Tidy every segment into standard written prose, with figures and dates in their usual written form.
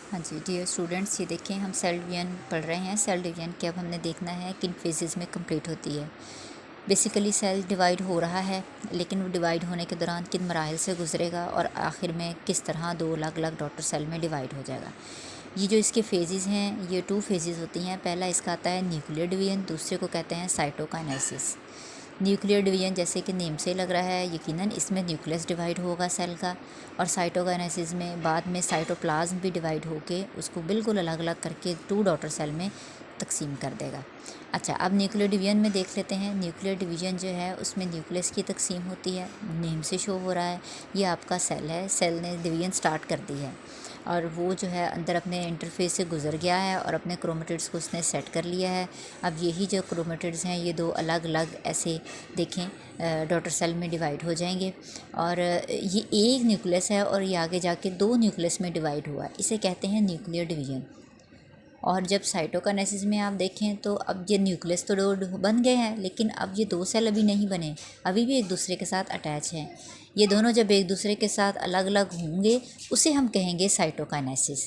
हाँ जी dear students, ये देखें हम सेल डिवीजन पढ़ रहे हैं। सेल डिवीजन के अब हमने देखना है किन फेजेस में कंप्लीट होती है। बेसिकली सेल डिवाइड हो रहा है, लेकिन वो डिवाइड होने के दौरान किन मराहल से गुजरेगा और आखिर में किस तरह दो अलग अलग डॉटर सेल में डिवाइड हो जाएगा। ये जो इसके फेजेस हैं, ये 2 फेजेस होती हैं। पहला इसका आता है न्यूक्लियर डिवीजन, दूसरे को कहते हैं साइटोकाइनेसिस। न्यूक्लियर डिवीजन जैसे कि नेम से लग रहा है, यकीनन इसमें न्यूक्लियस डिवाइड होगा सेल का, और साइटोकाइनेसिस में बाद में साइटोप्लाज्म भी डिवाइड होके उसको बिल्कुल अलग अलग करके 2 डॉटर सेल में तकसीम कर देगा। अच्छा, अब न्यूक्लियर डिवीजन में देख लेते हैं। न्यूक्लियर डिवीजन जो है उसमें न्यूक्लियस की तकसीम होती है, नेम से शो हो रहा है। ये आपका सेल है, सेल ने डिवीजन स्टार्ट कर दी है और वो जो है अंदर अपने इंटरफेस से गुजर गया है और अपने क्रोमेटिड्स को उसने सेट कर लिया है। अब यही जो क्रोमेटिड्स हैं ये 2 अलग अलग ऐसे देखें डॉटर सेल में डिवाइड हो जाएंगे, और ये एक न्यूक्लियस है और ये आगे जाके 2 न्यूक्लियस में डिवाइड हुआ है। इसे कहते हैं न्यूक्लियर डिवीजन। और जब साइटोकाइनेसिस में आप देखें तो अब ये न्यूक्लियस तो 2 बन गए हैं, लेकिन अब ये 2 सेल अभी नहीं बने, अभी भी एक दूसरे के साथ अटैच हैं। ये दोनों जब एक दूसरे के साथ अलग अलग होंगे उसे हम कहेंगे साइटोकाइनेसिस।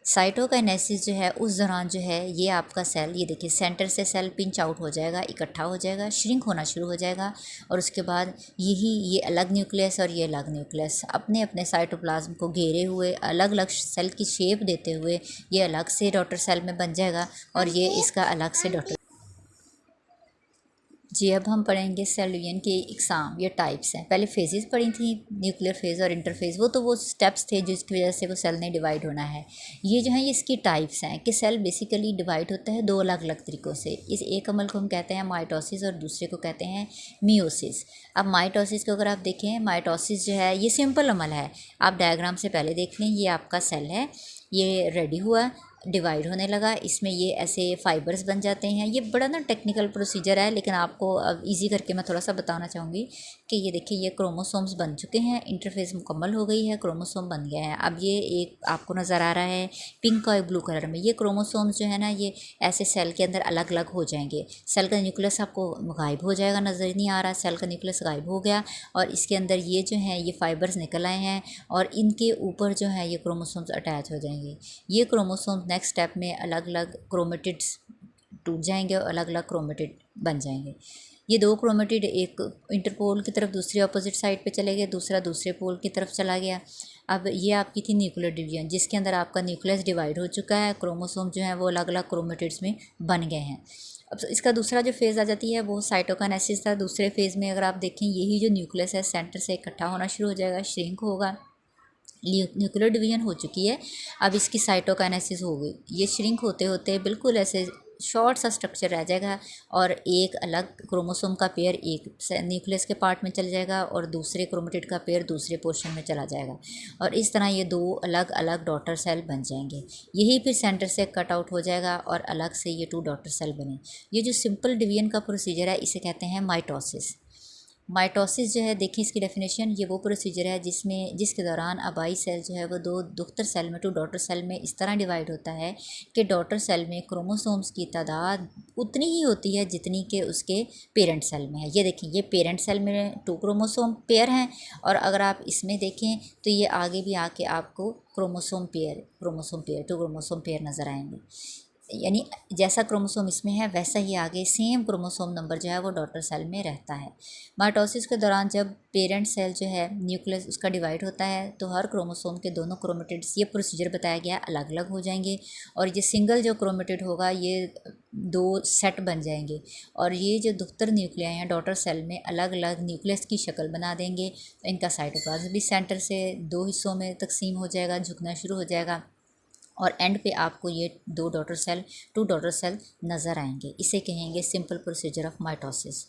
साइटोकाइनेसिस जो है उस दौरान जो है ये आपका सेल, ये देखिए सेंटर से सेल पिंच आउट हो जाएगा, इकट्ठा हो जाएगा, श्रिंक होना शुरू हो जाएगा, और उसके बाद ये अलग न्यूक्लियस और ये अलग न्यूक्लियस अपने अपने साइटोप्लाज्म को घेरे हुए अलग अलग सेल की शेप देते हुए ये अलग से डॉटर सेल में बन जाएगा और ये इसका अलग से डॉटर। जी, अब हम पढ़ेंगे सेल डिवीजन के इकसाम या टाइप्स हैं। पहले फेजेस पढ़ी थी, न्यूक्लियर फेज़ और इंटरफेज़, वो स्टेप्स थे जिसकी वजह से वो सेल ने डिवाइड होना है। ये जो है ये इसकी टाइप्स हैं कि सेल बेसिकली डिवाइड होता है 2 अलग अलग तरीक़ों से। इस एक अमल को हम कहते हैं माइटोसिस और दूसरे को कहते हैं मियोसिस। अब माइटोसिस को अगर आप देखें, माइटोसिस जो है ये सिंपल अमल है। आप डायग्राम से पहले देख लें, ये आपका सेल है, ये रेडी हुआ, डिवाइड होने लगा, इसमें ये ऐसे फाइबर्स बन जाते हैं। ये बड़ा ना टेक्निकल प्रोसीजर है, लेकिन आपको अब इजी करके मैं थोड़ा सा बताना चाहूँगी कि ये देखिए ये क्रोमोसोम्स बन चुके हैं, इंटरफेस मुकम्मल हो गई है, क्रोमोसोम बन गया है। अब ये एक आपको नज़र आ रहा है पिंक और ब्लू कलर में, ये क्रोमोसोम्स जो है ना ये ऐसे सेल के अंदर अलग अलग हो जाएंगे। सेल का न्यूक्लियस आपको गायब हो जाएगा, नज़र नहीं आ रहा, सेल का न्यूक्लियस गायब हो गया और इसके अंदर ये जो हैं ये फाइबर्स निकल आए हैं और इनके ऊपर जो है ये क्रोमोसोम्स अटैच हो जाएंगे। ये क्रोमोसोम्स नेक्स्ट स्टेप में अलग अलग क्रोमेटिड्स टूट जाएंगे और अलग अलग क्रोमेटिड बन जाएंगे। ये 2 क्रोमेटिड एक इंटरपोल की तरफ दूसरी अपोजिट साइड पे चले गए, दूसरा दूसरे पोल की तरफ चला गया। अब ये आपकी थी न्यूक्लियर डिवीजन, जिसके अंदर आपका न्यूक्लियस डिवाइड हो चुका है, क्रोमोसोम जो है वो अलग अलग क्रोमेटिड्स में बन गए हैं। अब इसका दूसरा जो फेज़ आ जाती है वो साइटोकाइनेसिस था। दूसरे फेज़ में अगर आप देखें, यही जो न्यूक्लियस है सेंटर से इकट्ठा होना शुरू हो जाएगा, श्रिंक होगा, न्यूक्लियर डिवीजन हो चुकी है। अब इसकी साइटोकाइनेसिस हो गई, ये श्रिंक होते होते बिल्कुल ऐसे शॉर्ट सा स्ट्रक्चर रह जाएगा और एक अलग क्रोमोसोम का पेयर एक न्यूक्लियस के पार्ट में चल जाएगा और दूसरे क्रोमेटिड का पेयर दूसरे पोर्शन में चला जाएगा, और इस तरह ये 2 अलग अलग डॉटर सेल बन जाएंगे। यही फिर सेंटर से कट आउट हो जाएगा और अलग से ये 2 डॉटर सेल बने। ये जो सिंपल डिवीजन का प्रोसीजर है इसे कहते हैं माइटोसिस। माइटोसिस जो है, देखिए इसकी डेफिनेशन, ये वो प्रोसीजर है जिसके दौरान आबाई सेल जो है वो 2 डॉटर सेल में 2 डॉटर सेल में इस तरह डिवाइड होता है कि डॉटर सेल में क्रोमोसोम्स की तादाद उतनी ही होती है जितनी कि उसके पेरेंट सेल में है। ये देखें, ये पेरेंट सेल में 2 क्रोमोसोम पेयर हैं, और अगर आप इसमें देखें तो ये आगे भी आके आपको क्रोमोसोम पेयर 2 क्रोमोसोम पेयर नज़र आएंगे। यानी जैसा क्रोमोसोम इसमें है वैसा ही आगे सेम क्रोमोसोम नंबर जो है वो डॉटर सेल में रहता है। माइटोसिस के दौरान जब पेरेंट सेल जो है न्यूक्लियस उसका डिवाइड होता है तो हर क्रोमोसोम के दोनों क्रोमेटिड्स, ये प्रोसीजर बताया गया, अलग अलग हो जाएंगे, और ये सिंगल जो क्रोमेटिड होगा ये 2 सेट बन जाएंगे, और ये जो दुख्तर न्यूक्लियाई हैं डॉटर सेल में अलग अलग न्यूक्लियस की शक्ल बना देंगे। इनका साइटोप्लाज्म भी सेंटर से 2 हिस्सों में तकसीम हो जाएगा, झुकना शुरू हो जाएगा, और एंड पे आपको ये 2 डॉटर सेल नज़र आएंगे। इसे कहेंगे सिंपल प्रोसीजर ऑफ माइटोसिस।